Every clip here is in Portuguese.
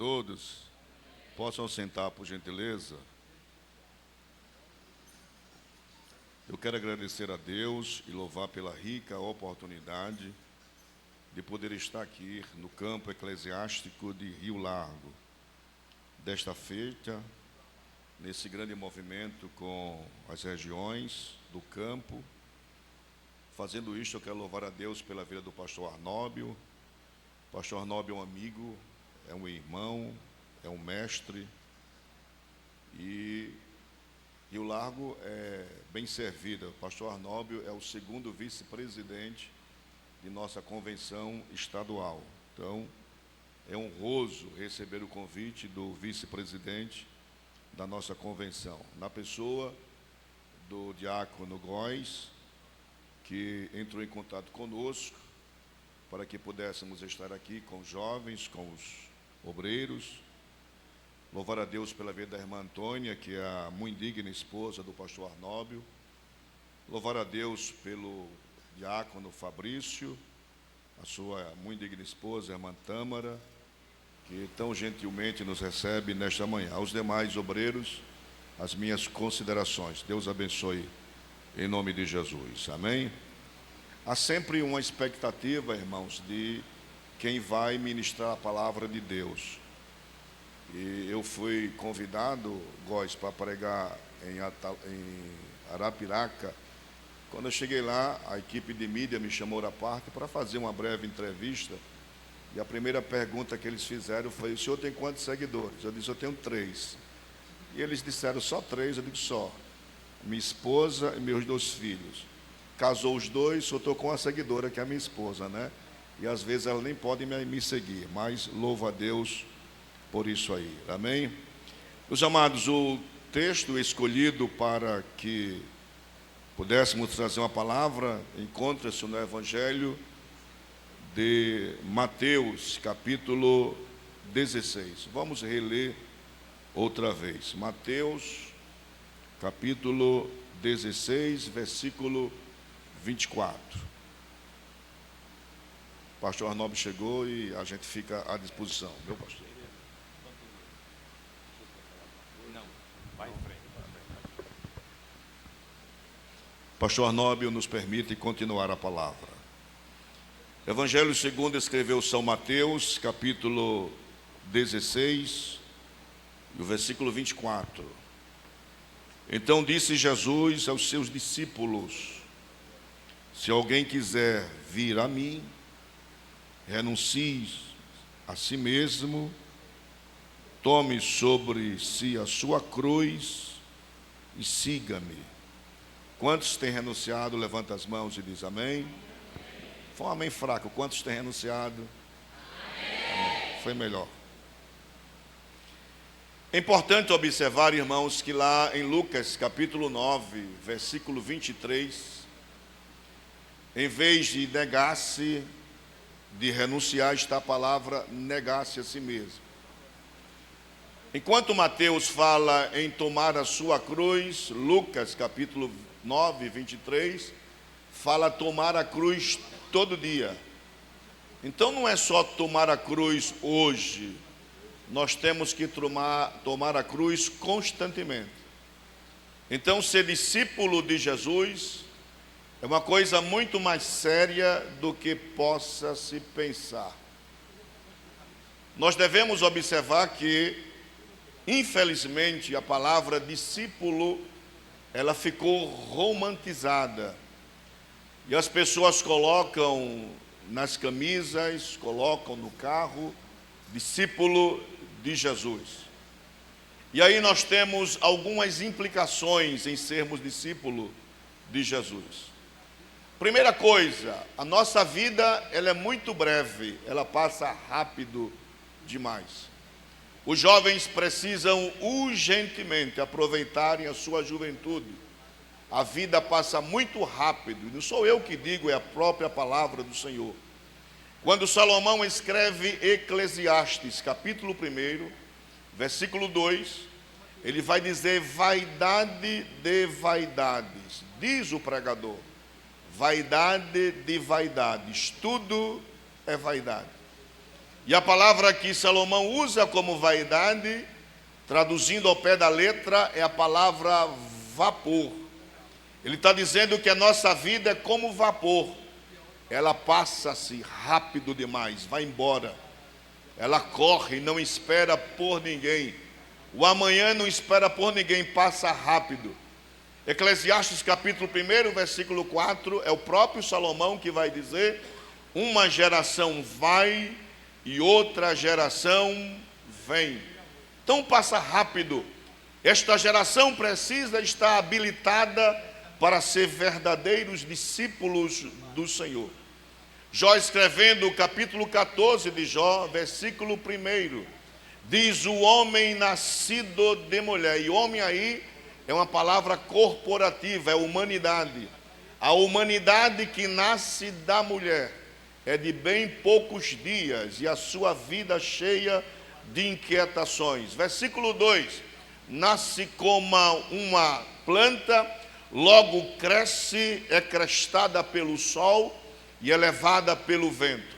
Todos possam sentar, por gentileza. Eu quero agradecer a Deus e louvar pela rica oportunidade de poder estar aqui no campo eclesiástico de Rio Largo. Desta feita, nesse grande movimento com as regiões do campo. Fazendo isto, eu quero louvar a Deus pela vida do pastor Arnóbio. O pastor Arnóbio é um amigo, é um irmão, é um mestre. E Rio Largo é bem servida. O pastor Arnóbio é o segundo vice-presidente de nossa convenção estadual. Então, é honroso receber o convite do vice-presidente da nossa convenção, na pessoa do diácono Góes, que entrou em contato conosco para que pudéssemos estar aqui com os jovens, com os obreiros. Louvar a Deus pela vida da irmã Antônia, que é a muito digna esposa do pastor Arnóbio. Louvar a Deus pelo diácono Fabrício, a sua muito digna esposa, a irmã Tâmara, que tão gentilmente nos recebe nesta manhã. Aos demais obreiros, as minhas considerações. Deus abençoe em nome de Jesus. Amém? Há sempre uma expectativa, irmãos, de quem vai ministrar a palavra de Deus. E eu fui convidado, Góes, para pregar em Arapiraca. Quando eu cheguei lá, a equipe de mídia me chamou à parte para fazer uma breve entrevista. E a primeira pergunta que eles fizeram foi: o senhor tem quantos seguidores? Eu disse: eu tenho 3. E eles disseram: só 3? Eu digo: só. Minha esposa e meus 2 filhos. Casou os 2, só estou com a seguidora, que é a minha esposa, né? E às vezes ela nem pode me seguir, mas louvo a Deus por isso aí. Amém? Meus amados, o texto escolhido para que pudéssemos trazer uma palavra encontra-se no Evangelho de Mateus, capítulo 16. Vamos reler outra vez. Mateus, capítulo 16, versículo 24. O pastor Arnóbio chegou e a gente fica à disposição. Meu pastor. Não, vai em frente. Pastor Arnóbio nos permite continuar a palavra. Evangelho segundo escreveu São Mateus, capítulo 16, e o versículo 24. Então disse Jesus aos seus discípulos: se alguém quiser vir a mim, renuncie a si mesmo, tome sobre si a sua cruz e siga-me. Quantos têm renunciado? Levanta as mãos e diz amém. Foi um amém fraco. Quantos têm renunciado? Amém. Foi melhor. É importante observar, irmãos, que lá em Lucas capítulo 9, versículo 23, em vez de negar-se, de renunciar, está a palavra negar-se a si mesmo. Enquanto Mateus fala em tomar a sua cruz, Lucas capítulo 9, 23, fala tomar a cruz todo dia. Então não é só tomar a cruz hoje, nós temos que tomar a cruz constantemente. Então ser discípulo de Jesus é uma coisa muito mais séria do que possa se pensar. Nós devemos observar que, infelizmente, a palavra discípulo, ela ficou romantizada. E as pessoas colocam nas camisas, colocam no carro, discípulo de Jesus. E aí nós temos algumas implicações em sermos discípulo de Jesus. Primeira coisa, a nossa vida ela é muito breve, ela passa rápido demais. Os jovens precisam urgentemente aproveitarem a sua juventude. A vida passa muito rápido, não sou eu que digo, é a própria palavra do Senhor. Quando Salomão escreve Eclesiastes, capítulo 1, versículo 2, ele vai dizer: vaidade de vaidades, diz o pregador, vaidade de vaidades, tudo é vaidade. E a palavra que Salomão usa como vaidade, traduzindo ao pé da letra, é a palavra vapor. Ele está dizendo que a nossa vida é como vapor. Ela passa-se rápido demais, vai embora. Ela corre, não espera por ninguém. O amanhã não espera por ninguém, passa rápido. Eclesiastes capítulo 1, versículo 4, é o próprio Salomão que vai dizer: uma geração vai e outra geração vem. Então passa rápido. Esta geração precisa estar habilitada para ser verdadeiros discípulos do Senhor. Jó, escrevendo o capítulo 14 de Jó, versículo 1, diz: o homem nascido de mulher. E homem aí é uma palavra corporativa, é humanidade. A humanidade que nasce da mulher é de bem poucos dias, e a sua vida cheia de inquietações. Versículo 2: nasce como uma planta, logo cresce, é crestada pelo sol e é levada pelo vento.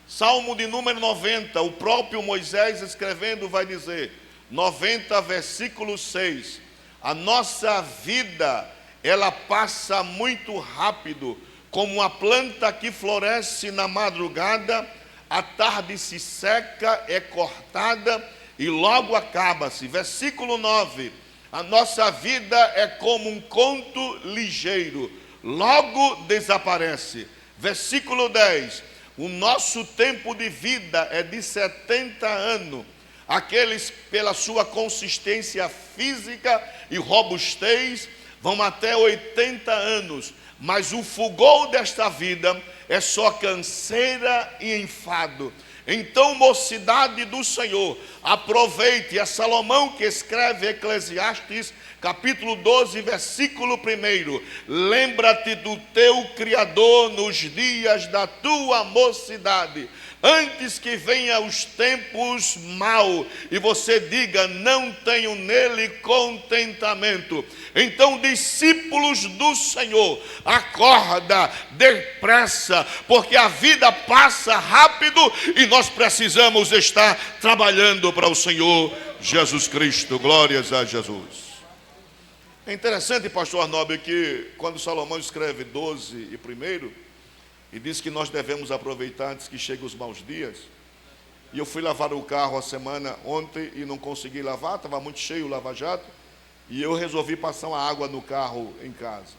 Salmo de número 90, o próprio Moisés escrevendo vai dizer, 90 versículo 6, a nossa vida, ela passa muito rápido, como uma planta que floresce na madrugada, à tarde se seca, é cortada e logo acaba-se. Versículo 9, a nossa vida é como um conto ligeiro, logo desaparece. Versículo 10, o nosso tempo de vida é de 70 anos. Aqueles, pela sua consistência física e robustez, vão até 80 anos. Mas o fulgor desta vida é só canseira e enfado. Então, mocidade do Senhor, aproveite. É Salomão que escreve Eclesiastes, capítulo 12, versículo 1. Lembra-te do teu Criador nos dias da tua mocidade, antes que venha os tempos maus, e você diga, não tenho nele contentamento. Então, discípulos do Senhor, acorda depressa, porque a vida passa rápido e nós precisamos estar trabalhando para o Senhor Jesus Cristo. Glórias a Jesus. É interessante, pastor Arnob, que quando Salomão escreve 12 e 1, e diz que nós devemos aproveitar antes que cheguem os maus dias. E eu fui lavar o carro a semana ontem e não consegui lavar, estava muito cheio o lava-jato. E eu resolvi passar uma água no carro em casa.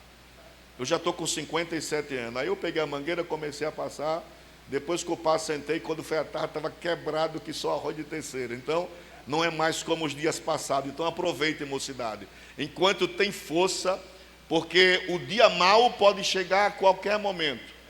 Eu já estou com 57 anos. Aí eu peguei a mangueira, comecei a passar. Depois que eu passo, sentei, quando foi à tarde, estava quebrado que só arroz de terceira. Então, não é mais como os dias passados. Então, aproveitem, mocidade, enquanto tem força, porque o dia mau pode chegar a qualquer momento.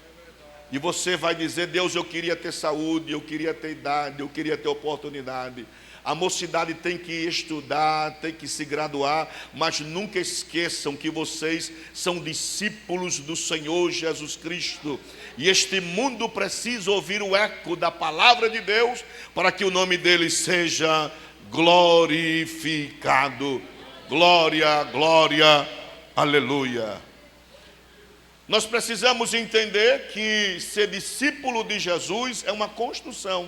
E você vai dizer, Deus, eu queria ter saúde, eu queria ter idade, eu queria ter oportunidade. A mocidade tem que estudar, tem que se graduar, mas nunca esqueçam que vocês são discípulos do Senhor Jesus Cristo. E este mundo precisa ouvir o eco da palavra de Deus, para que o nome dele seja glorificado. Glória, glória, aleluia. Nós precisamos entender que ser discípulo de Jesus é uma construção.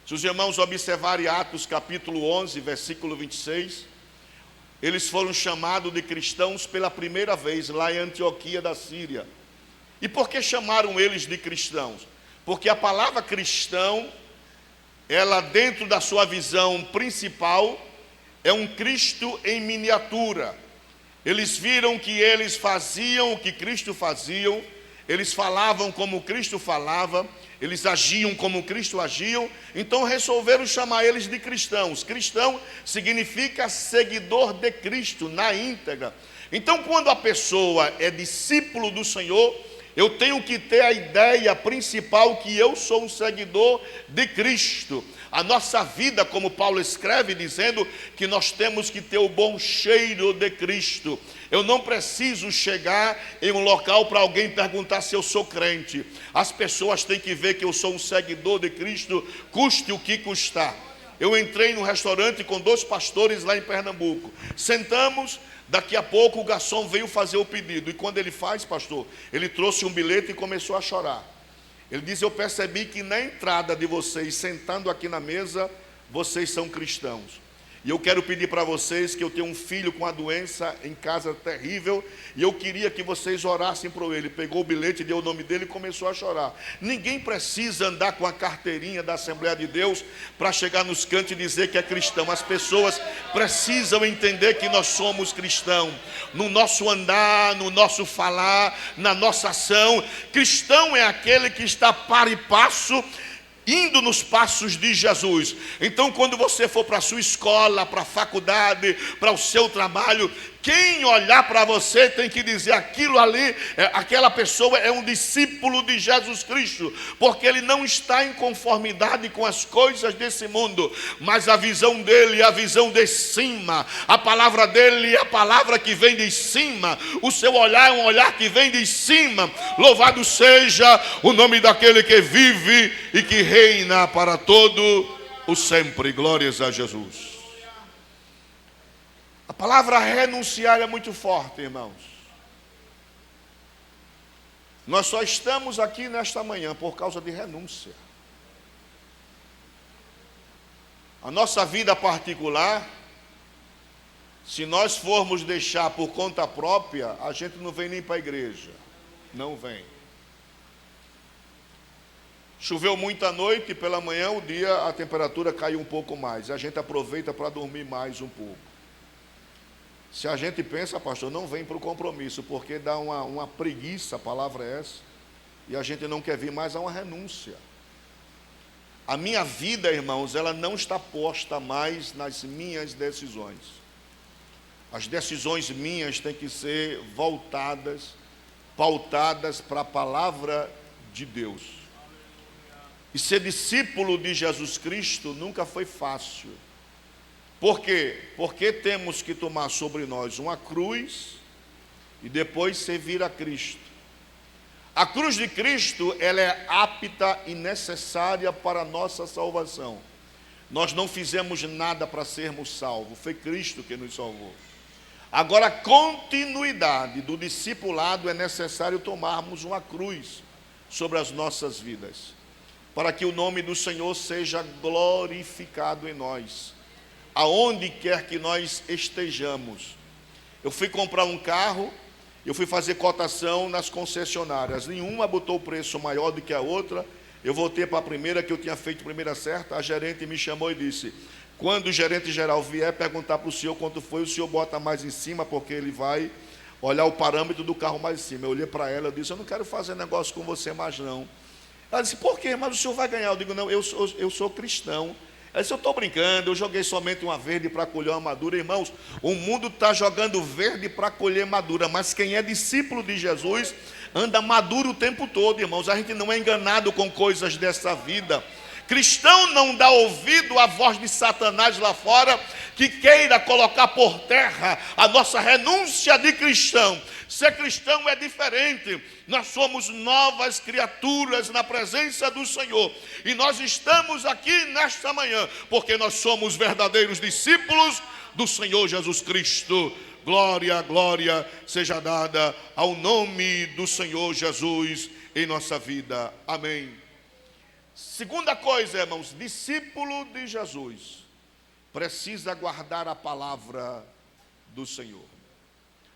Se os irmãos observarem Atos capítulo 11, versículo 26, eles foram chamados de cristãos pela primeira vez lá em Antioquia da Síria. E por que chamaram eles de cristãos? Porque a palavra cristão, ela dentro da sua visão principal, é um Cristo em miniatura. Eles viram que eles faziam o que Cristo fazia, eles falavam como Cristo falava, eles agiam como Cristo agiam, então resolveram chamar eles de cristãos. Cristão significa seguidor de Cristo na íntegra. Então, quando a pessoa é discípulo do Senhor, eu tenho que ter a ideia principal que eu sou um seguidor de Cristo. A nossa vida, como Paulo escreve, dizendo que nós temos que ter o bom cheiro de Cristo. Eu não preciso chegar em um local para alguém perguntar se eu sou crente. As pessoas têm que ver que eu sou um seguidor de Cristo, custe o que custar. Eu entrei num restaurante com 2 pastores lá em Pernambuco. Sentamos, daqui a pouco o garçom veio fazer o pedido. E quando ele faz, pastor, ele trouxe um bilhete e começou a chorar. Ele diz: eu percebi que na entrada de vocês, sentando aqui na mesa, vocês são cristãos. E eu quero pedir para vocês que eu tenho um filho com uma doença em casa terrível, e eu queria que vocês orassem por ele. Pegou o bilhete, deu o nome dele e começou a chorar. Ninguém precisa andar com a carteirinha da Assembleia de Deus para chegar nos cantos e dizer que é cristão. As pessoas precisam entender que nós somos cristãos. No nosso andar, no nosso falar, na nossa ação. Cristão é aquele que está para e passo, indo nos passos de Jesus. Então, quando você for para a sua escola, para a faculdade, para o seu trabalho, quem olhar para você tem que dizer: aquilo ali, aquela pessoa é um discípulo de Jesus Cristo, porque ele não está em conformidade com as coisas desse mundo, mas a visão dele é a visão de cima, a palavra dele é a palavra que vem de cima, o seu olhar é um olhar que vem de cima. Louvado seja o nome daquele que vive e que reina para todo o sempre. Glórias a Jesus. A palavra renunciar é muito forte, irmãos. Nós só estamos aqui nesta manhã por causa de renúncia. A nossa vida particular, se nós formos deixar por conta própria, a gente não vem nem para a igreja. Não vem. Choveu muito à noite e pela manhã, o dia, a temperatura caiu um pouco mais. A gente aproveita para dormir mais um pouco. Se a gente pensa: pastor, não vem para o compromisso, porque dá uma preguiça, a palavra é essa, e a gente não quer vir mais, há uma renúncia. A minha vida, irmãos, ela não está posta mais nas minhas decisões. As decisões minhas têm que ser voltadas, pautadas para a palavra de Deus. E ser discípulo de Jesus Cristo nunca foi fácil. Por quê? Porque temos que tomar sobre nós uma cruz e depois servir a Cristo. A cruz de Cristo, ela é apta e necessária para a nossa salvação. Nós não fizemos nada para sermos salvos, foi Cristo que nos salvou. Agora, a continuidade do discipulado é necessário tomarmos uma cruz sobre as nossas vidas, para que o nome do Senhor seja glorificado em nós, aonde quer que nós estejamos. Eu fui comprar um carro, eu fui fazer cotação nas concessionárias, nenhuma botou o preço maior do que a outra. Eu voltei para a primeira, que eu tinha feito a primeira certa. A gerente me chamou e disse: quando o gerente geral vier perguntar para o senhor quanto foi, o senhor bota mais em cima, porque ele vai olhar o parâmetro do carro mais em cima. Eu olhei para ela e disse: eu não quero fazer negócio com você mais não. Ela disse: por quê? Mas o senhor vai ganhar. Eu digo: não, eu sou cristão. Ela disse: eu estou brincando, eu joguei somente uma verde para colher uma madura. Irmãos, o mundo está jogando verde para colher madura, mas quem é discípulo de Jesus anda maduro o tempo todo, irmãos. A gente não é enganado com coisas dessa vida. Cristão não dá ouvido à voz de Satanás lá fora, que queira colocar por terra a nossa renúncia de cristão. Ser cristão é diferente. Nós somos novas criaturas na presença do Senhor. E nós estamos aqui nesta manhã porque nós somos verdadeiros discípulos do Senhor Jesus Cristo. Glória, glória seja dada ao nome do Senhor Jesus em nossa vida. Amém. Segunda coisa, irmãos, discípulo de Jesus precisa guardar a palavra do Senhor.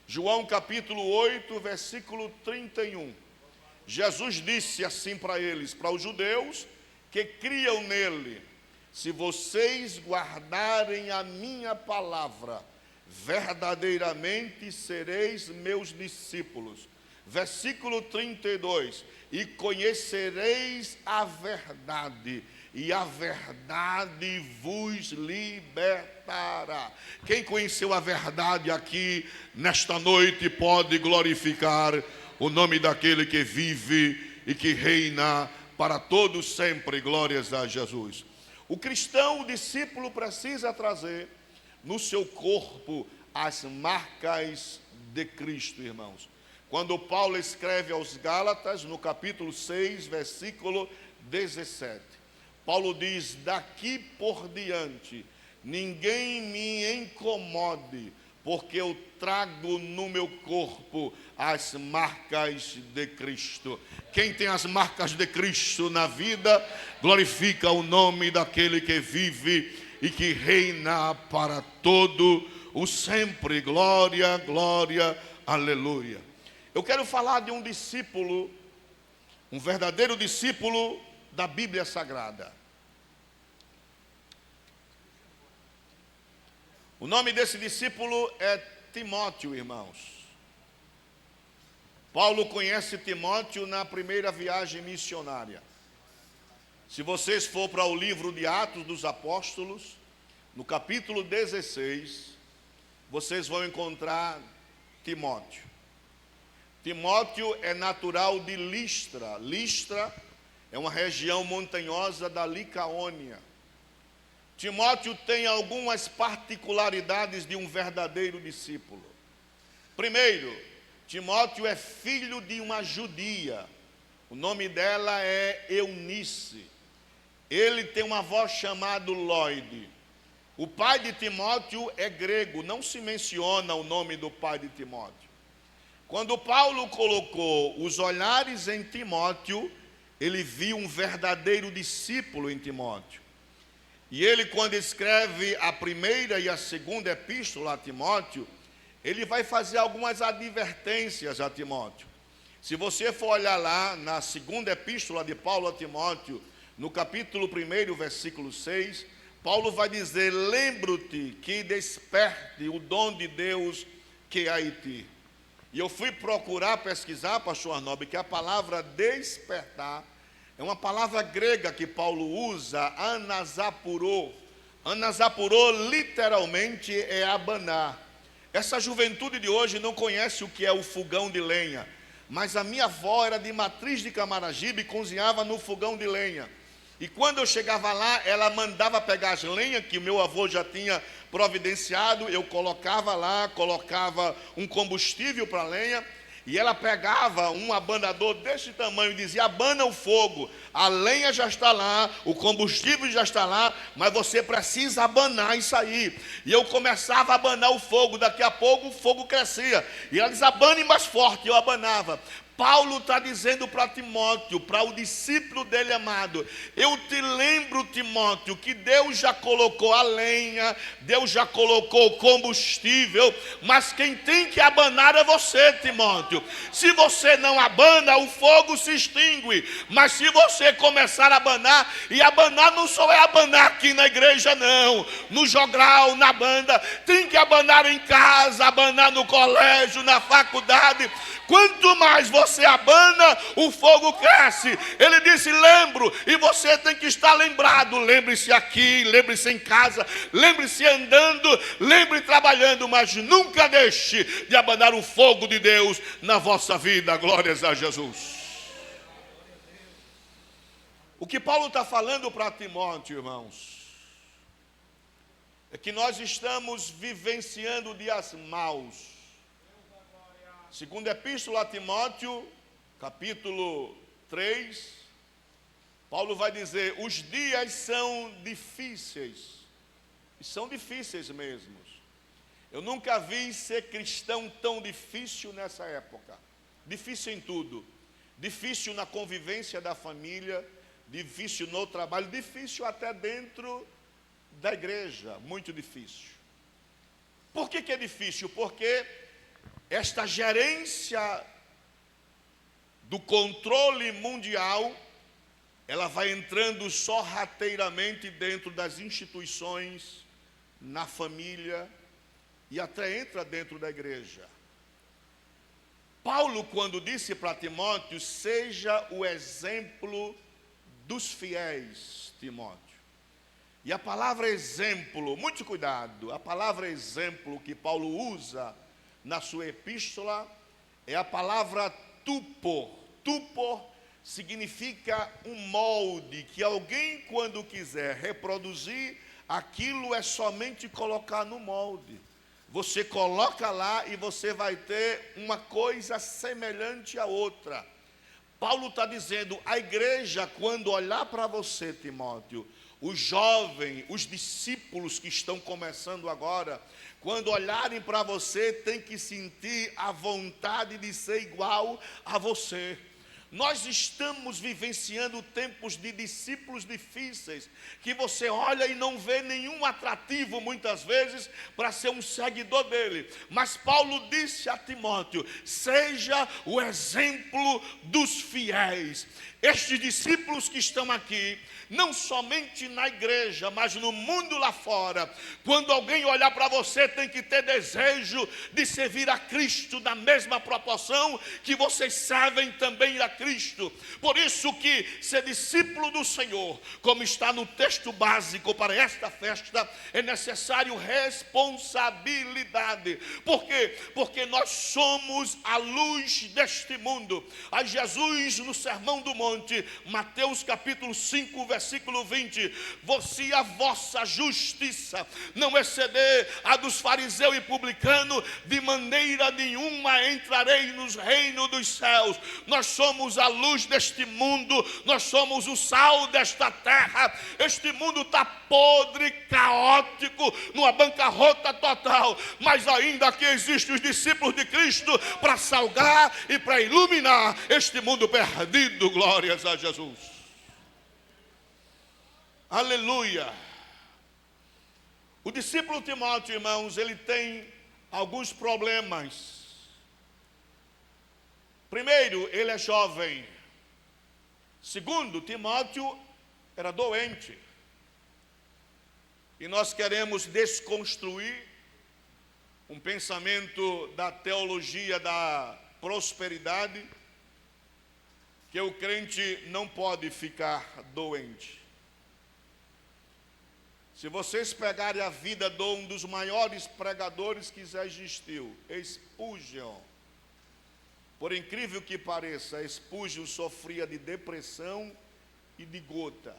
João capítulo 8, versículo 31. Jesus disse assim para eles, para os judeus que criam nele: se vocês guardarem a minha palavra, verdadeiramente sereis meus discípulos. Versículo 32. E conhecereis a verdade, e a verdade vos libertará. Quem conheceu a verdade aqui nesta noite pode glorificar o nome daquele que vive e que reina para todos sempre. Glórias a Jesus. O cristão, o discípulo, precisa trazer no seu corpo as marcas de Cristo, irmãos. Quando Paulo escreve aos Gálatas, no capítulo 6, versículo 17, Paulo diz: daqui por diante, ninguém me incomode, porque eu trago no meu corpo as marcas de Cristo. Quem tem as marcas de Cristo na vida, glorifica o nome daquele que vive e que reina para todo o sempre. Glória, glória, aleluia. Eu quero falar de um discípulo, um verdadeiro discípulo da Bíblia Sagrada. O nome desse discípulo é Timóteo, irmãos. Paulo conhece Timóteo na primeira viagem missionária. Se vocês for para o livro de Atos dos Apóstolos, no capítulo 16, vocês vão encontrar Timóteo. Timóteo é natural de Listra. Listra é uma região montanhosa da Licaônia. Timóteo tem algumas particularidades de um verdadeiro discípulo. Primeiro, Timóteo é filho de uma judia. O nome dela é Eunice. Ele tem uma avó chamada Lóide. O pai de Timóteo é grego, não se menciona o nome do pai de Timóteo. Quando Paulo colocou os olhares em Timóteo, ele viu um verdadeiro discípulo em Timóteo. E ele, quando escreve a primeira e a segunda epístola a Timóteo, ele vai fazer algumas advertências a Timóteo. Se você for olhar lá na segunda epístola de Paulo a Timóteo, no capítulo 1, versículo 6, Paulo vai dizer: lembro-te que desperte o dom de Deus que há em ti. E eu fui procurar pesquisar, pastor Arnob, que a palavra despertar é uma palavra grega que Paulo usa, anasapurô. Anasapurô literalmente é abanar. Essa juventude de hoje não conhece o que é o fogão de lenha, mas a minha avó era de Matriz de Camaragibe e cozinhava no fogão de lenha. E quando eu chegava lá, ela mandava pegar as lenhas que o meu avô já tinha providenciado, eu colocava lá, colocava um combustível para a lenha, e ela pegava um abanador desse tamanho e dizia: abana o fogo, a lenha já está lá, o combustível já está lá, mas você precisa abanar isso aí. E eu começava a abanar o fogo, daqui a pouco o fogo crescia, e ela dizia: abane mais forte, eu abanava. Paulo está dizendo para Timóteo, para o discípulo dele amado: eu te lembro, Timóteo, que Deus já colocou a lenha, Deus já colocou o combustível, mas quem tem que abanar é você, Timóteo. Se você não abana, o fogo se extingue, mas se você começar a abanar, e abanar não só é abanar aqui na igreja não, no jogral, na banda, tem que abanar em casa, abanar no colégio, na faculdade. Quanto mais você abana, o fogo cresce. Ele disse: lembro, e você tem que estar lembrado. Lembre-se aqui, lembre-se em casa, lembre-se andando, lembre trabalhando, mas nunca deixe de abanar o fogo de Deus na vossa vida. Glórias a Jesus. O que Paulo está falando para Timóteo, irmãos, é que nós estamos vivenciando dias maus. Segunda epístola a Timóteo, capítulo 3, Paulo vai dizer: os dias são difíceis, e são difíceis mesmo. Eu nunca vi ser cristão tão difícil nessa época. Difícil em tudo, difícil na convivência da família, difícil no trabalho, difícil até dentro da igreja, muito difícil. Por que é difícil? Porque esta gerência do controle mundial, ela vai entrando sorrateiramente dentro das instituições, na família e até entra dentro da igreja. Paulo, quando disse para Timóteo: seja o exemplo dos fiéis, Timóteo. E a palavra exemplo, muito cuidado, a palavra exemplo que Paulo usa na sua epístola é a palavra tupor. Tupor significa um molde que alguém, quando quiser reproduzir aquilo, é somente colocar no molde. Você coloca lá e você vai ter uma coisa semelhante à outra. Paulo está dizendo: a igreja, quando olhar para você, Timóteo, os jovens, os discípulos que estão começando agora, quando olharem para você, tem que sentir a vontade de ser igual a você. Nós estamos vivenciando tempos de discípulos difíceis, que você olha e não vê nenhum atrativo muitas vezes para ser um seguidor dele. Mas Paulo disse a Timóteo: seja o exemplo dos fiéis. Estes discípulos que estão aqui, não somente na igreja, mas no mundo lá fora, quando alguém olhar para você, tem que ter desejo de servir a Cristo na mesma proporção que vocês servem também a Cristo. Por isso que ser discípulo do Senhor, como está no texto básico para esta festa, é necessário responsabilidade. Por quê? Porque nós somos a luz deste mundo. A Jesus, no Sermão do Monte, Mateus capítulo 5, versículo 20, se a vossa justiça não exceder a dos fariseus e publicanos, de maneira nenhuma entrarei nos reinos dos céus. Nós somos a luz deste mundo, nós somos o sal desta terra. Este mundo está podre, caótico, numa bancarrota total, mas ainda que existem os discípulos de Cristo para salgar e para iluminar este mundo perdido. Glórias a Jesus. Aleluia. O discípulo Timóteo, irmãos, ele tem alguns problemas. Primeiro, ele é jovem. Segundo, Timóteo era doente. E nós queremos desconstruir um pensamento da teologia da prosperidade, que o crente não pode ficar doente. Se vocês pegarem a vida de um dos maiores pregadores que já existiu, Spurgeon, por incrível que pareça, Spurgeon sofria de depressão e de gota.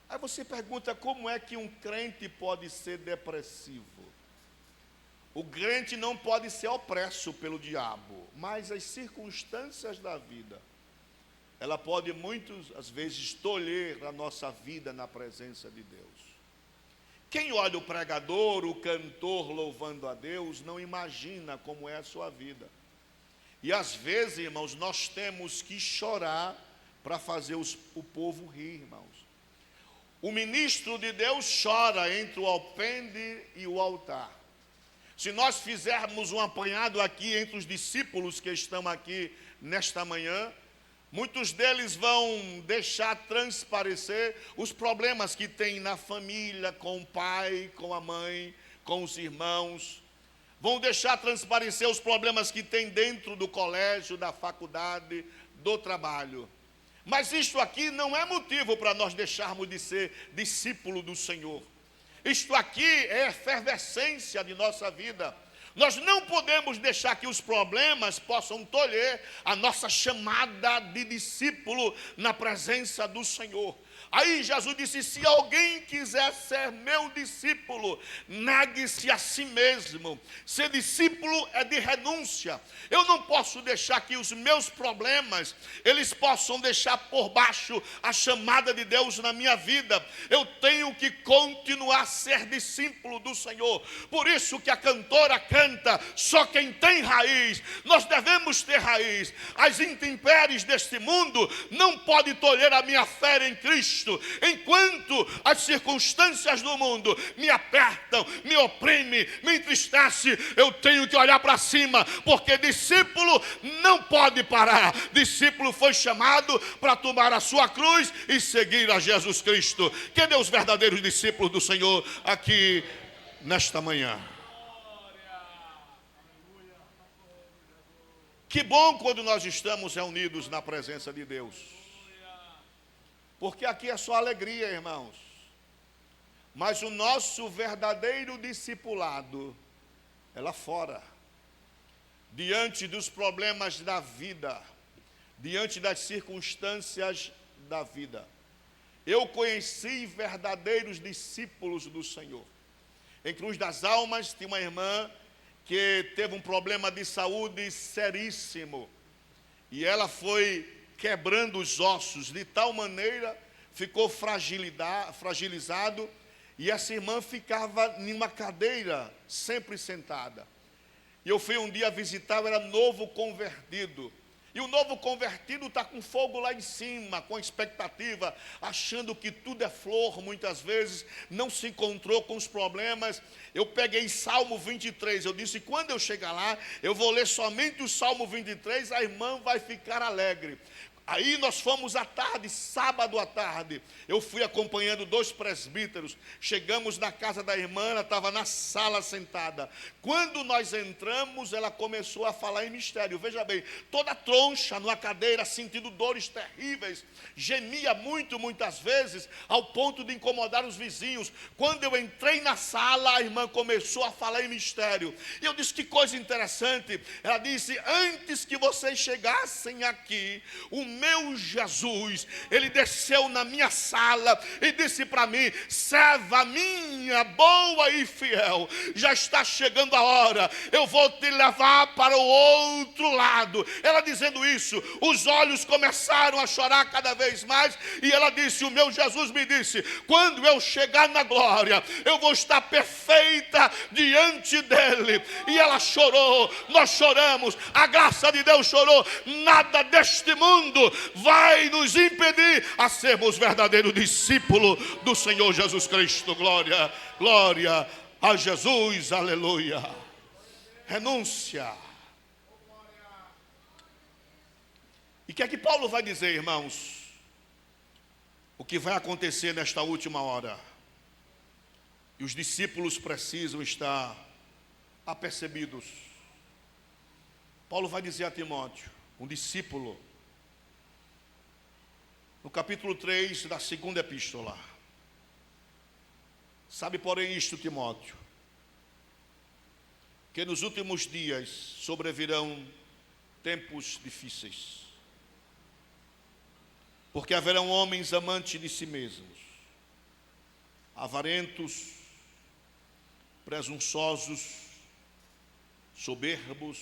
Aí você pergunta, como é que um crente pode ser depressivo? O crente não pode ser opresso pelo diabo, mas as circunstâncias da vida, ela pode muitas vezes tolher a nossa vida na presença de Deus. Quem olha o pregador, o cantor louvando a Deus, não imagina como é a sua vida. E às vezes, irmãos, nós temos que chorar para fazer o povo rir, irmãos. O ministro de Deus chora entre o alpendre e o altar. Se nós fizermos um apanhado aqui entre os discípulos que estão aqui nesta manhã, muitos deles vão deixar transparecer os problemas que tem na família, com o pai, com a mãe, com os irmãos. Vão deixar transparecer os problemas que tem dentro do colégio, da faculdade, do trabalho. Mas isto aqui não é motivo para nós deixarmos de ser discípulo do Senhor. Isto aqui é efervescência de nossa vida. Nós não podemos deixar que os problemas possam tolher a nossa chamada de discípulo na presença do Senhor. Aí Jesus disse, se alguém quiser ser meu discípulo, negue-se a si mesmo. Ser discípulo é de renúncia. Eu não posso deixar que os meus problemas, eles possam deixar por baixo a chamada de Deus na minha vida. Eu tenho que continuar a ser discípulo do Senhor. Por isso que a cantora canta, só quem tem raiz. Nós devemos ter raiz. As intempéries deste mundo não podem tolher a minha fé em Cristo. Enquanto as circunstâncias do mundo me apertam, me oprimem, me entristecem, eu tenho que olhar para cima, porque discípulo não pode parar. Discípulo foi chamado para tomar a sua cruz e seguir a Jesus Cristo. Cadê os verdadeiros discípulos do Senhor aqui nesta manhã? Que bom quando nós estamos reunidos na presença de Deus. Porque aqui é só alegria, irmãos. Mas o nosso verdadeiro discipulado é lá fora. Diante dos problemas da vida, diante das circunstâncias da vida. Eu conheci verdadeiros discípulos do Senhor. Em Cruz das Almas, tinha uma irmã que teve um problema de saúde seríssimo. E ela foi quebrando os ossos de tal maneira, ficou fragilizado, e essa irmã ficava em uma cadeira, sempre sentada. E eu fui um dia visitar, eu era novo convertido. E o novo convertido está com fogo lá em cima, com expectativa, achando que tudo é flor, muitas vezes, não se encontrou com os problemas. Eu peguei Salmo 23, eu disse, quando eu chegar lá, eu vou ler somente o Salmo 23, a irmã vai ficar alegre. Aí nós fomos à tarde, sábado à tarde, eu fui acompanhando 2 presbíteros, chegamos na casa da irmã, ela estava na sala sentada. Quando nós entramos, ela começou a falar em mistério, veja bem, toda troncha, numa cadeira, sentindo dores terríveis, gemia muitas vezes, ao ponto de incomodar os vizinhos. Quando eu entrei na sala, a irmã começou a falar em mistério, e eu disse, que coisa interessante. Ela disse, antes que vocês chegassem aqui, o meu Jesus, ele desceu na minha sala e disse para mim, serva minha, boa e fiel, já está chegando a hora, eu vou te levar para o outro lado. Ela dizendo isso, os olhos começaram a chorar cada vez mais, e ela disse, o meu Jesus me disse, quando eu chegar na glória, eu vou estar perfeita diante dele. E ela chorou, nós choramos, a graça de Deus chorou. Nada deste mundo vai nos impedir a sermos verdadeiros discípulos do Senhor Jesus Cristo. Glória, glória a Jesus, aleluia. Renúncia. E o que é que Paulo vai dizer, irmãos? O que vai acontecer nesta última hora? E os discípulos precisam estar apercebidos. Paulo vai dizer a Timóteo, um discípulo, no capítulo 3 da segunda epístola. Sabe, porém, isto, Timóteo, que nos últimos dias sobrevirão tempos difíceis, porque haverão homens amantes de si mesmos, avarentos, presunçosos, soberbos,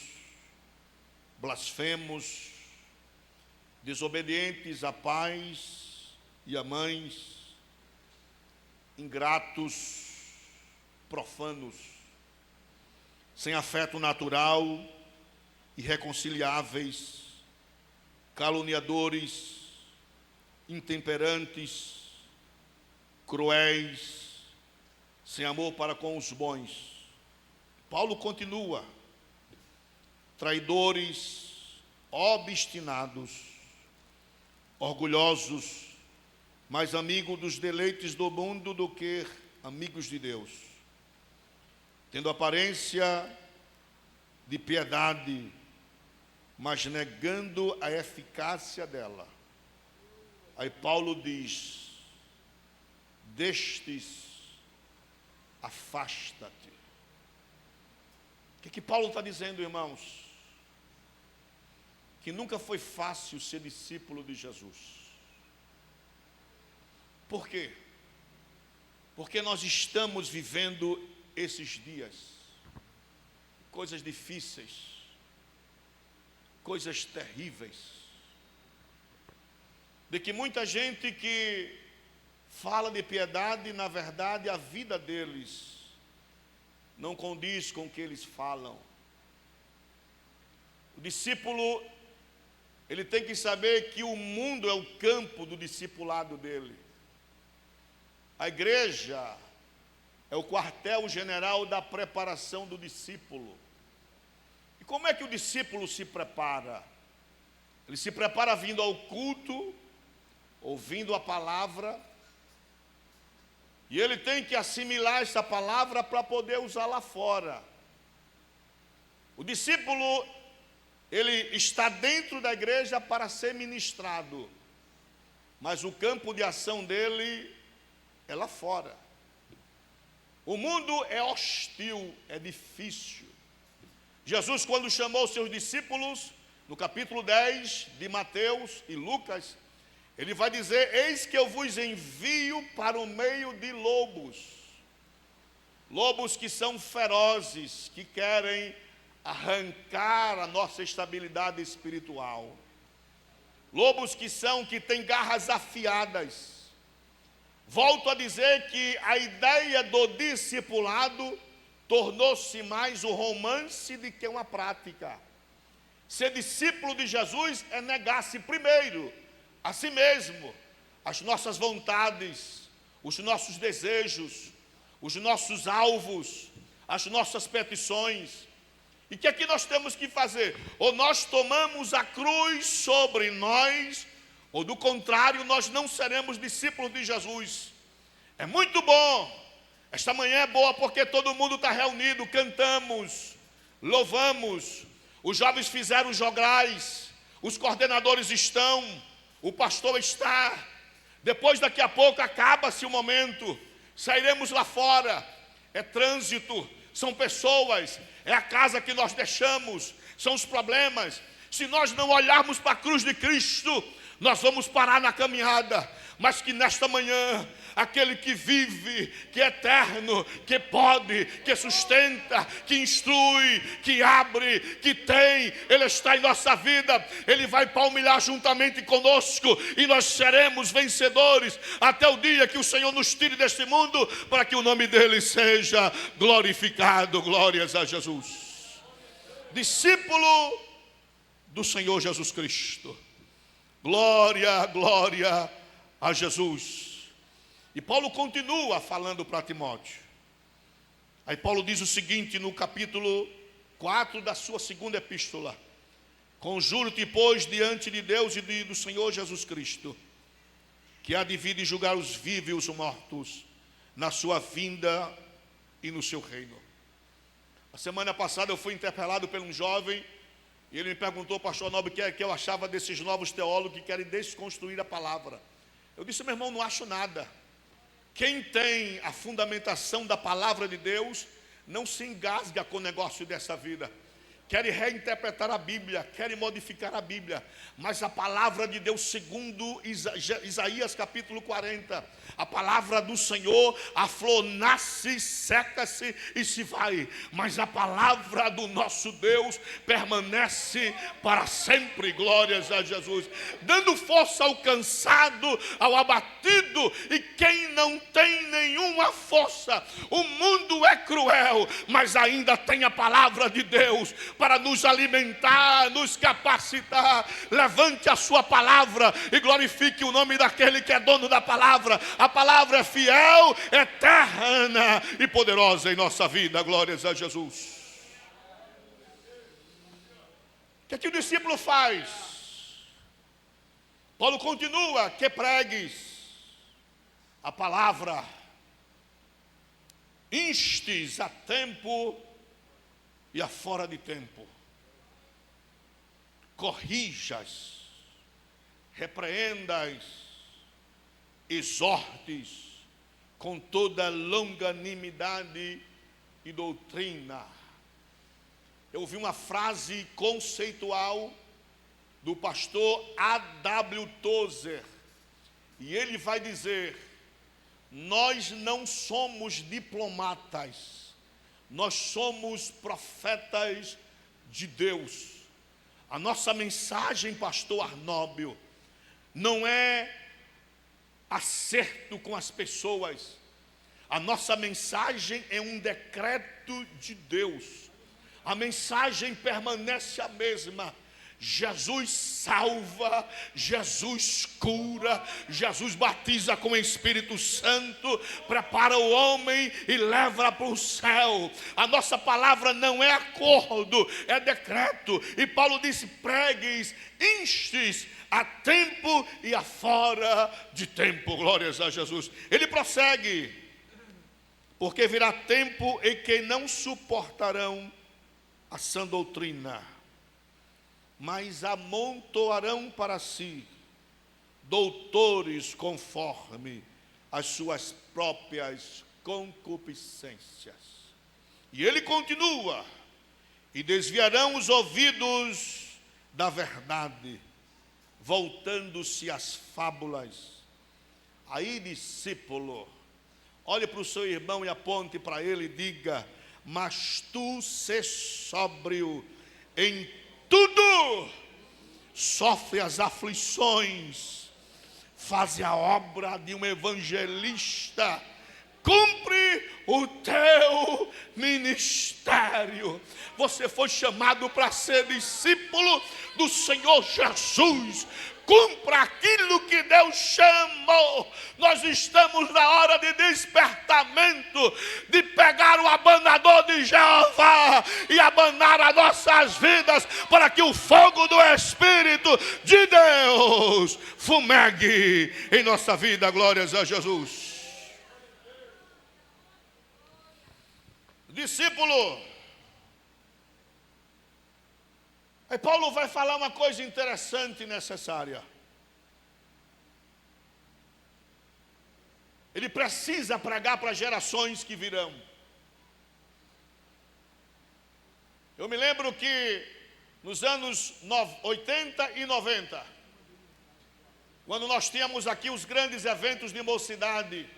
blasfemos, desobedientes a pais e a mães, ingratos, profanos, sem afeto natural, irreconciliáveis, caluniadores, intemperantes, cruéis, sem amor para com os bons. Paulo continua, traidores, obstinados, orgulhosos, mais amigos dos deleites do mundo do que amigos de Deus, tendo aparência de piedade, mas negando a eficácia dela. Aí Paulo diz, destes afasta-te. O que Paulo está dizendo, irmãos? Que nunca foi fácil ser discípulo de Jesus. Por quê? Porque nós estamos vivendo esses dias, coisas difíceis, coisas terríveis, de que muita gente que fala de piedade, na verdade a vida deles não condiz com o que eles falam. O discípulo, ele tem que saber que o mundo é o campo do discipulado dele. A igreja é o quartel-general da preparação do discípulo. E como é que o discípulo se prepara? Ele se prepara vindo ao culto, ouvindo a palavra, e ele tem que assimilar essa palavra para poder usar lá fora. O discípulo, ele está dentro da igreja para ser ministrado, mas o campo de ação dele é lá fora. O mundo é hostil, é difícil. Jesus, quando chamou seus discípulos, no capítulo 10 de Mateus e Lucas, ele vai dizer, eis que eu vos envio para o meio de lobos. Lobos que são ferozes, que querem arrancar a nossa estabilidade espiritual. Lobos que têm garras afiadas. Volto a dizer que a ideia do discipulado tornou-se mais um romance do que uma prática. Ser discípulo de Jesus é negar-se primeiro a si mesmo, as nossas vontades, os nossos desejos, os nossos alvos, as nossas petições. E o que é que nós temos que fazer? Ou nós tomamos a cruz sobre nós, ou do contrário, nós não seremos discípulos de Jesus. É muito bom, esta manhã é boa porque todo mundo está reunido, cantamos, louvamos, os jovens fizeram jograis, os coordenadores estão, o pastor está. Depois, daqui a pouco, acaba-se o momento, sairemos lá fora, é trânsito, são pessoas, é a casa que nós deixamos, são os problemas. Se nós não olharmos para a cruz de Cristo, nós vamos parar na caminhada. Mas que nesta manhã, aquele que vive, que é eterno, que pode, que sustenta, que instrui, que abre, que tem, Ele está em nossa vida. Ele vai palmilhar juntamente conosco e nós seremos vencedores até o dia que o Senhor nos tire deste mundo, para que o nome dEle seja glorificado. Glórias a Jesus. Discípulo do Senhor Jesus Cristo. Glória, glória a Jesus. E Paulo continua falando para Timóteo. Aí Paulo diz o seguinte no capítulo 4 da sua segunda epístola: conjuro-te, pois, diante de Deus e do Senhor Jesus Cristo, que há de vir e julgar os vivos e os mortos na sua vinda e no seu reino. A semana passada eu fui interpelado por um jovem, e ele me perguntou, pastor Nobre, o que é que eu achava desses novos teólogos que querem desconstruir a palavra. Eu disse, meu irmão, não acho nada. Quem tem a fundamentação da palavra de Deus não se engasga com o negócio dessa vida. Querem reinterpretar a Bíblia, querem modificar a Bíblia, mas a palavra de Deus, segundo Isaías capítulo 40, a palavra do Senhor, a flor nasce, seca-se e se vai, mas a palavra do nosso Deus permanece para sempre. Glórias a Jesus, dando força ao cansado, ao abatido, e quem não tem nenhuma força. O mundo é cruel, mas ainda tem a palavra de Deus para nos alimentar, nos capacitar. Levante a sua palavra e glorifique o nome daquele que é dono da palavra. A palavra é fiel, eterna e poderosa em nossa vida. Glórias a Jesus. O que o discípulo faz? Paulo continua: que pregues a palavra, instes a tempo e a fora de tempo, corrijas, repreendas, exortes com toda longanimidade e doutrina. Eu ouvi uma frase conceitual do pastor A.W. Tozer, e ele vai dizer: nós não somos diplomatas, nós somos profetas de Deus. A nossa mensagem, pastor Arnóbio, não é acerto com as pessoas. A nossa mensagem é um decreto de Deus. A mensagem permanece a mesma. Jesus salva, Jesus cura, Jesus batiza com o Espírito Santo, prepara o homem e leva para o céu. A nossa palavra não é acordo, é decreto. E Paulo disse: pregues, instes a tempo e a fora de tempo. Glórias a Jesus. Ele prossegue: porque virá tempo em que não suportarão a sã doutrina, mas amontoarão para si doutores conforme as suas próprias concupiscências. E ele continua: e desviarão os ouvidos da verdade, voltando-se às fábulas. Aí, discípulo, olhe para o seu irmão e aponte para ele e diga: mas tu sê sóbrio em tudo, sofre as aflições, Faze a obra de um evangelista. Cumpre o teu ministério. Você foi chamado para ser discípulo do Senhor Jesus. Cumpra aquilo que Deus chamou. Nós estamos na hora de despertamento, de pegar o abanador de Jeová e abanar as nossas vidas, para que o fogo do Espírito de Deus fumegue em nossa vida. Glórias a Jesus. Discípulo. Aí Paulo vai falar uma coisa interessante e necessária. Ele precisa pregar para gerações que virão. Eu me lembro que nos anos 80 e 90, quando nós tínhamos aqui os grandes eventos de mocidade,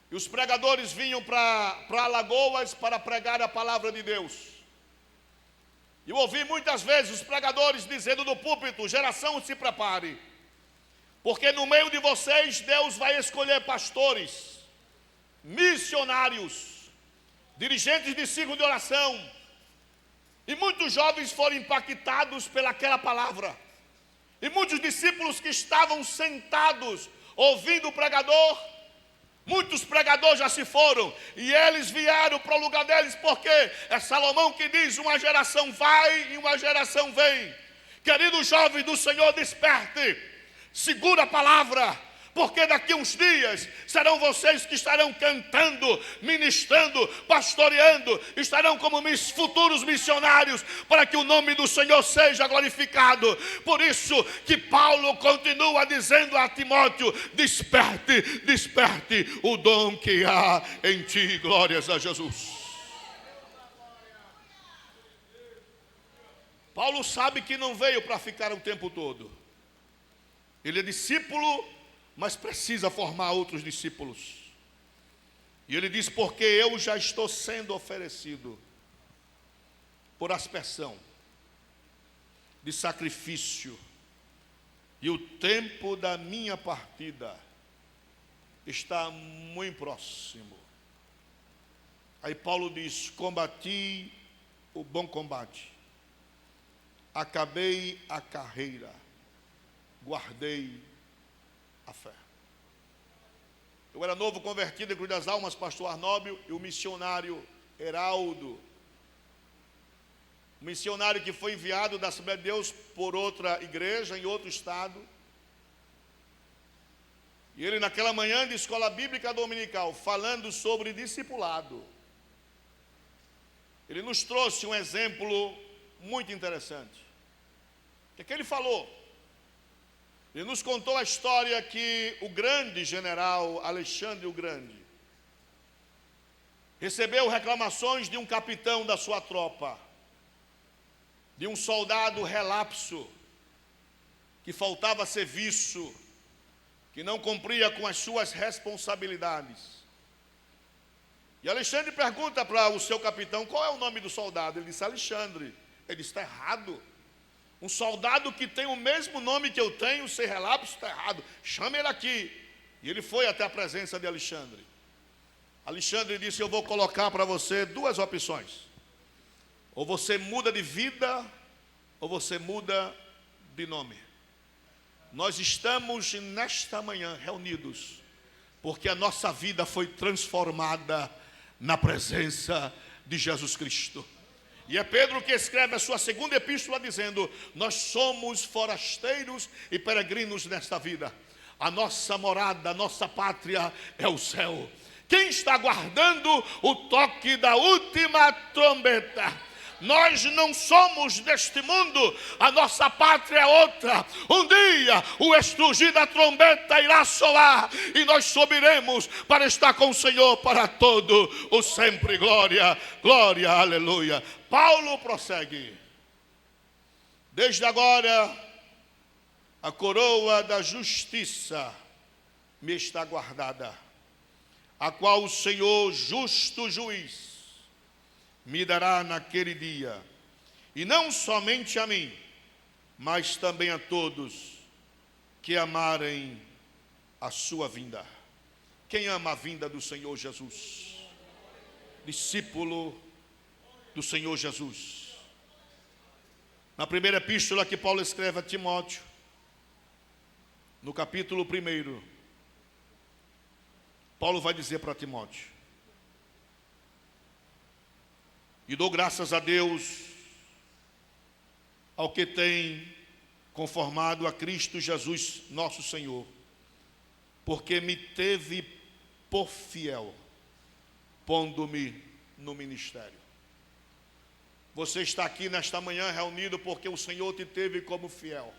e os pregadores vinham para Alagoas para pregar a palavra de Deus. Eu ouvi muitas vezes os pregadores dizendo no púlpito: geração, se prepare, porque no meio de vocês Deus vai escolher pastores, missionários, dirigentes de círculo de oração. E muitos jovens foram impactados pelaquela palavra. E muitos discípulos que estavam sentados ouvindo o pregador, muitos pregadores já se foram, e eles vieram para o lugar deles, porque é Salomão que diz: uma geração vai e uma geração vem. Queridos jovens do Senhor, desperte, segura a palavra, porque daqui uns dias serão vocês que estarão cantando, ministrando, pastoreando, estarão como futuros missionários, para que o nome do Senhor seja glorificado. Por isso que Paulo continua dizendo a Timóteo: desperte, desperte o dom que há em ti. Glórias a Jesus. Paulo sabe que não veio para ficar o tempo todo. Ele é discípulo, mas precisa formar outros discípulos. E ele diz: porque eu já estou sendo oferecido por aspersão, de sacrifício, e o tempo da minha partida está muito próximo. Aí Paulo diz: combati o bom combate, acabei a carreira, guardei a fé. Eu era novo convertido em Cruz das Almas, pastor Arnóbio, e o missionário Heraldo, um missionário que foi enviado da Assembleia de Deus por outra igreja em outro estado. E ele, naquela manhã de escola bíblica dominical, falando sobre discipulado, ele nos trouxe um exemplo muito interessante. O que ele falou? Ele nos contou a história que o grande general Alexandre o Grande recebeu reclamações de um capitão da sua tropa, de um soldado relapso, que faltava serviço, que não cumpria com as suas responsabilidades. E Alexandre pergunta para o seu capitão: qual é o nome do soldado? Ele disse: Alexandre. Ele disse: está errado. Um soldado que tem o mesmo nome que eu tenho, ser relapso, está errado. Chame ele aqui. E ele foi até a presença de Alexandre. Alexandre disse: eu vou colocar para você duas opções. Ou você muda de vida, ou você muda de nome. Nós estamos nesta manhã reunidos, porque a nossa vida foi transformada na presença de Jesus Cristo. E é Pedro que escreve a sua segunda epístola dizendo: nós somos forasteiros e peregrinos nesta vida. A nossa morada, a nossa pátria é o céu. Quem está aguardando o toque da última trombeta? Nós não somos deste mundo, a nossa pátria é outra. Um dia o estrugir da trombeta irá soar e nós subiremos para estar com o Senhor para todo o sempre. Glória, glória, aleluia. Paulo prossegue: desde agora a coroa da justiça me está guardada, a qual o Senhor, justo juiz, me dará naquele dia, e não somente a mim, mas também a todos que amarem a sua vinda. Quem ama a vinda do Senhor Jesus? Discípulo do Senhor Jesus. Na primeira epístola que Paulo escreve a Timóteo, no capítulo 1, Paulo vai dizer para Timóteo: e dou graças a Deus ao que tem conformado a Cristo Jesus nosso Senhor, porque me teve por fiel, pondo-me no ministério. Você está aqui nesta manhã reunido porque o Senhor te teve como fiel.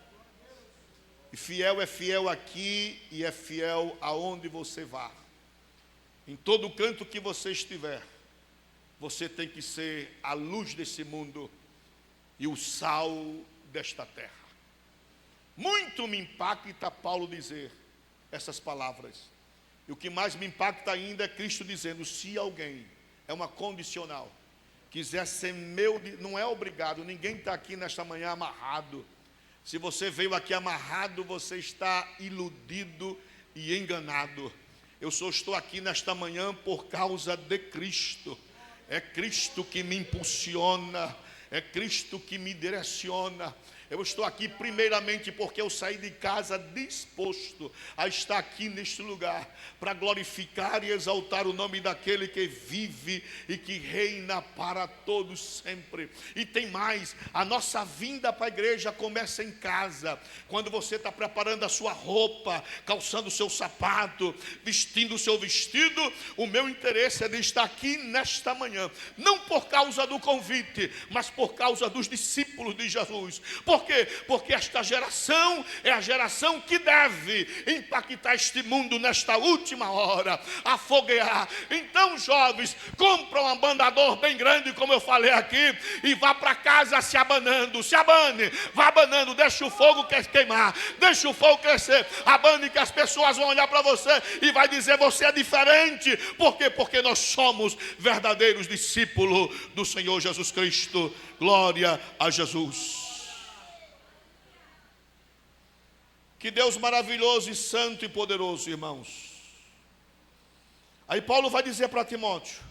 E fiel é fiel aqui e é fiel aonde você vá. Em todo canto que você estiver, você tem que ser a luz desse mundo e o sal desta terra. Muito me impacta Paulo dizer essas palavras. E o que mais me impacta ainda é Cristo dizendo: se alguém, é uma condicional, quiser ser meu, não é obrigado. Ninguém está aqui nesta manhã amarrado. Se você veio aqui amarrado, você está iludido e enganado. Eu só estou aqui nesta manhã por causa de Cristo. É Cristo que me impulsiona, é Cristo que me direciona. Eu estou aqui primeiramente porque eu saí de casa disposto a estar aqui neste lugar para glorificar e exaltar o nome daquele que vive e que reina para todos sempre. E tem mais, a nossa vinda para a igreja começa em casa. Quando você está preparando a sua roupa, calçando o seu sapato, vestindo o seu vestido, o meu interesse é de estar aqui nesta manhã, não por causa do convite, mas por causa dos discípulos de Jesus. Por quê? Porque esta geração é a geração que deve impactar este mundo nesta última hora, afoguear. Então, jovens, compra um abanador bem grande, como eu falei aqui, e vá para casa se abanando. Se abane, vá abanando, deixa o fogo queimar, deixa o fogo crescer, abane, que as pessoas vão olhar para você e vai dizer: você é diferente. Por quê? Porque nós somos verdadeiros discípulos do Senhor Jesus Cristo. Glória a Jesus. Que Deus maravilhoso e santo e poderoso, irmãos. Aí Paulo vai dizer para Timóteo: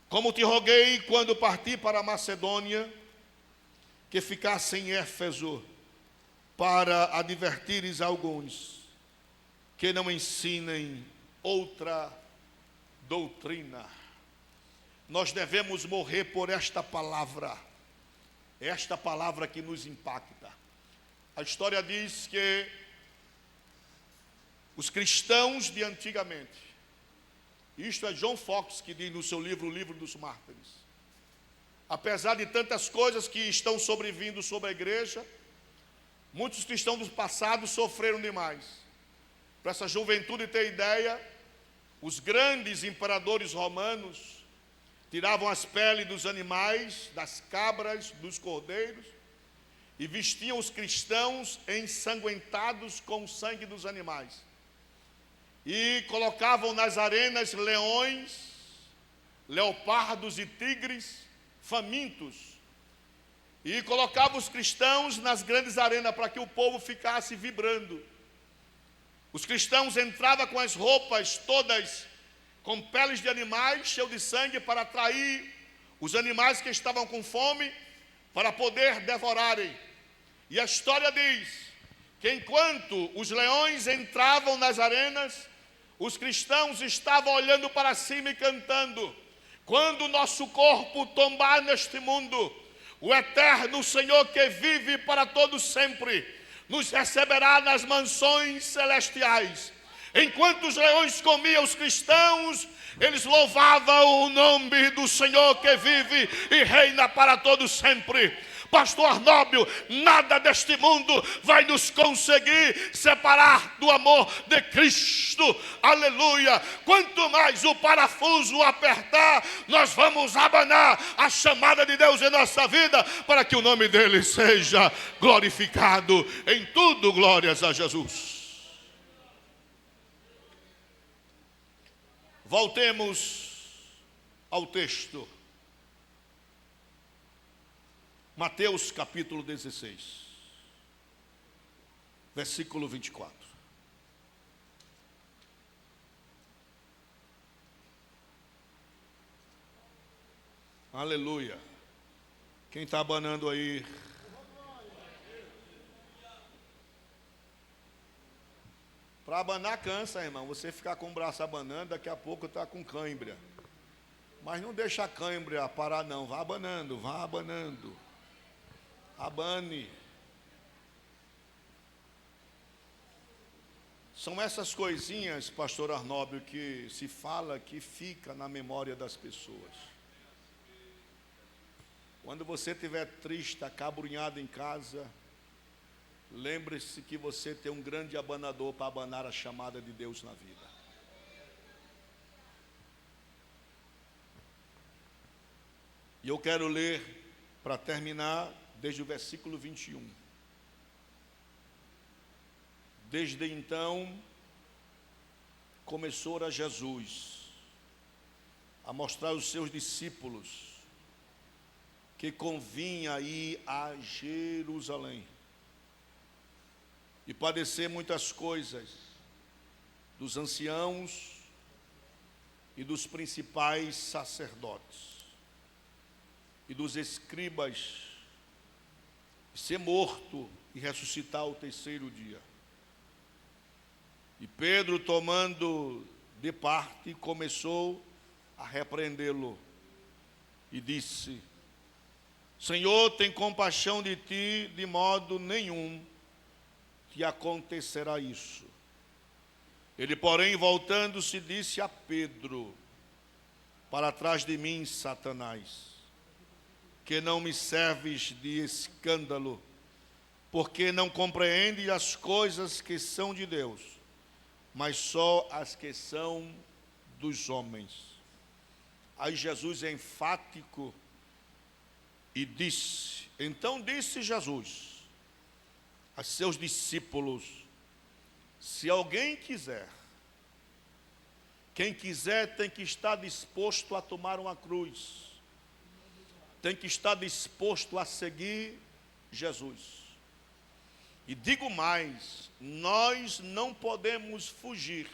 como te roguei quando parti para a Macedônia, que ficasse em Éfeso, para advertires alguns que não ensinem outra doutrina. Nós devemos morrer por esta palavra que nos impacta. A história diz que os cristãos de antigamente, isto é John Fox que diz no seu livro, o Livro dos Mártires, apesar de tantas coisas que estão sobrevindo sobre a igreja, muitos cristãos do passado sofreram demais. Para essa juventude ter ideia, os grandes imperadores romanos tiravam as peles dos animais, das cabras, dos cordeiros, e vestiam os cristãos ensanguentados com o sangue dos animais. E colocavam nas arenas leões, leopardos e tigres famintos. E colocavam os cristãos nas grandes arenas para que o povo ficasse vibrando. Os cristãos entravam com as roupas todas com peles de animais, cheios de sangue, para atrair os animais que estavam com fome, para poder devorarem. E a história diz que enquanto os leões entravam nas arenas, os cristãos estavam olhando para cima e cantando: quando o nosso corpo tombar neste mundo, o eterno Senhor que vive para todos sempre nos receberá nas mansões celestiais. Enquanto os leões comiam os cristãos, eles louvavam o nome do Senhor que vive e reina para todos sempre. Pastor Arnóbio, nada deste mundo vai nos conseguir separar do amor de Cristo. Aleluia. Quanto mais o parafuso apertar, nós vamos abanar a chamada de Deus em nossa vida, para que o nome dele seja glorificado em tudo. Glórias a Jesus. Voltemos ao texto. Mateus capítulo 16. versículo 24. Aleluia. Quem está abanando aí? Para abanar cansa, irmão. Você ficar com o braço abanando, daqui a pouco está com cãibra. Mas não deixa a cãibra parar não. Vá abanando, vá abanando. Abane. São essas coisinhas, pastor Arnóbio, que se fala que fica na memória das pessoas. Quando você estiver triste, acabrunhado em casa, lembre-se que você tem um grande abanador para abanar a chamada de Deus na vida. E eu quero ler, para terminar, desde o versículo 21. Desde então, começou a Jesus a mostrar aos seus discípulos que convinha ir a Jerusalém e padecer muitas coisas dos anciãos e dos principais sacerdotes e dos escribas, ser morto e ressuscitar ao terceiro dia. E Pedro, tomando de parte, começou a repreendê-lo e disse: Senhor, tem compaixão de ti, de modo nenhum te acontecerá isso. Ele, porém, voltando-se, disse a Pedro: para trás de mim, Satanás, que não me serves de escândalo, porque não compreendes as coisas que são de Deus, mas só as que são dos homens. Aí Jesus é enfático e disse, então disse Jesus a seus discípulos: se alguém quiser, quem quiser tem que estar disposto a tomar uma cruz, tem que estar disposto a seguir Jesus. E digo mais, nós não podemos fugir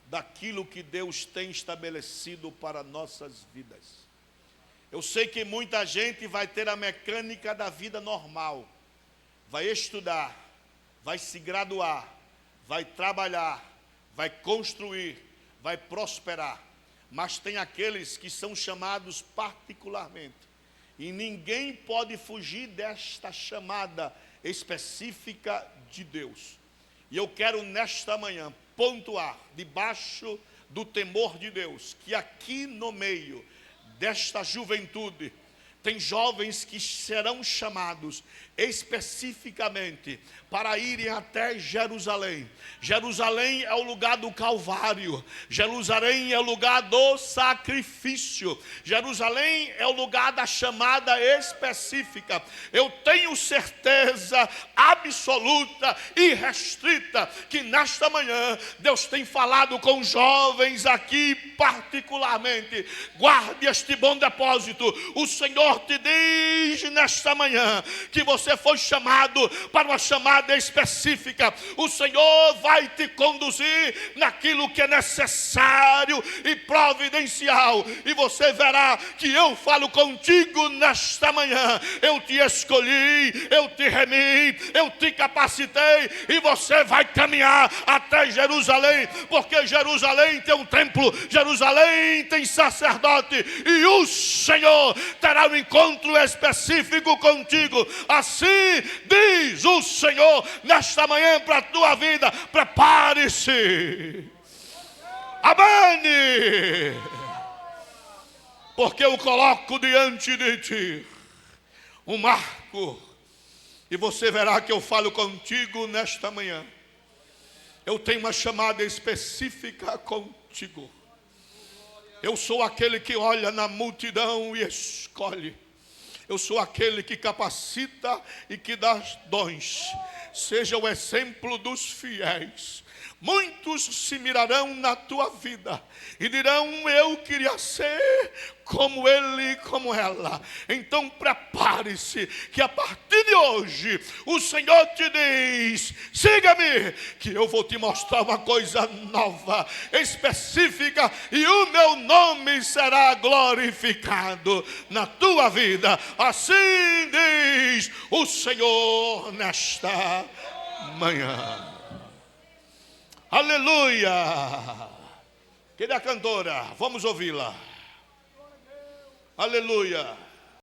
daquilo que Deus tem estabelecido para nossas vidas. Eu sei que muita gente vai ter a mecânica da vida normal, vai estudar, vai se graduar, vai trabalhar, vai construir, vai prosperar, mas tem aqueles que são chamados particularmente, e ninguém pode fugir desta chamada específica de Deus. E eu quero nesta manhã pontuar, debaixo do temor de Deus, que aqui no meio desta juventude tem jovens que serão chamados especificamente para irem até Jerusalém. Jerusalém é o lugar do Calvário. Jerusalém é o lugar do sacrifício. Jerusalém é o lugar da chamada específica. Eu tenho certeza absoluta e restrita que nesta manhã Deus tem falado com jovens aqui particularmente. Guarde este bom depósito. O Senhor te diz nesta manhã que você foi chamado para uma chamada específica. O Senhor vai te conduzir naquilo que é necessário e providencial, e você verá que eu falo contigo nesta manhã. Eu te escolhi, eu te remi, eu te capacitei, e você vai caminhar até Jerusalém, porque Jerusalém tem um templo, Jerusalém tem sacerdote, e o Senhor terá um encontro específico contigo. Assim diz o Senhor nesta manhã para a tua vida. Prepare-se, abane, porque eu coloco diante de ti um marco, e você verá que eu falo contigo nesta manhã. Eu tenho uma chamada específica contigo. Eu sou aquele que olha na multidão e escolhe. Eu sou aquele que capacita e que dá dons. Seja o exemplo dos fiéis. Muitos se mirarão na tua vida e dirão: eu queria ser como ele, como ela. Então prepare-se, que a partir de hoje o Senhor te diz: siga-me, que eu vou te mostrar uma coisa nova, específica, e o meu nome será glorificado na tua vida. Assim diz o Senhor nesta manhã. Aleluia! Quem é a cantora? Vamos ouvi-la. Aleluia!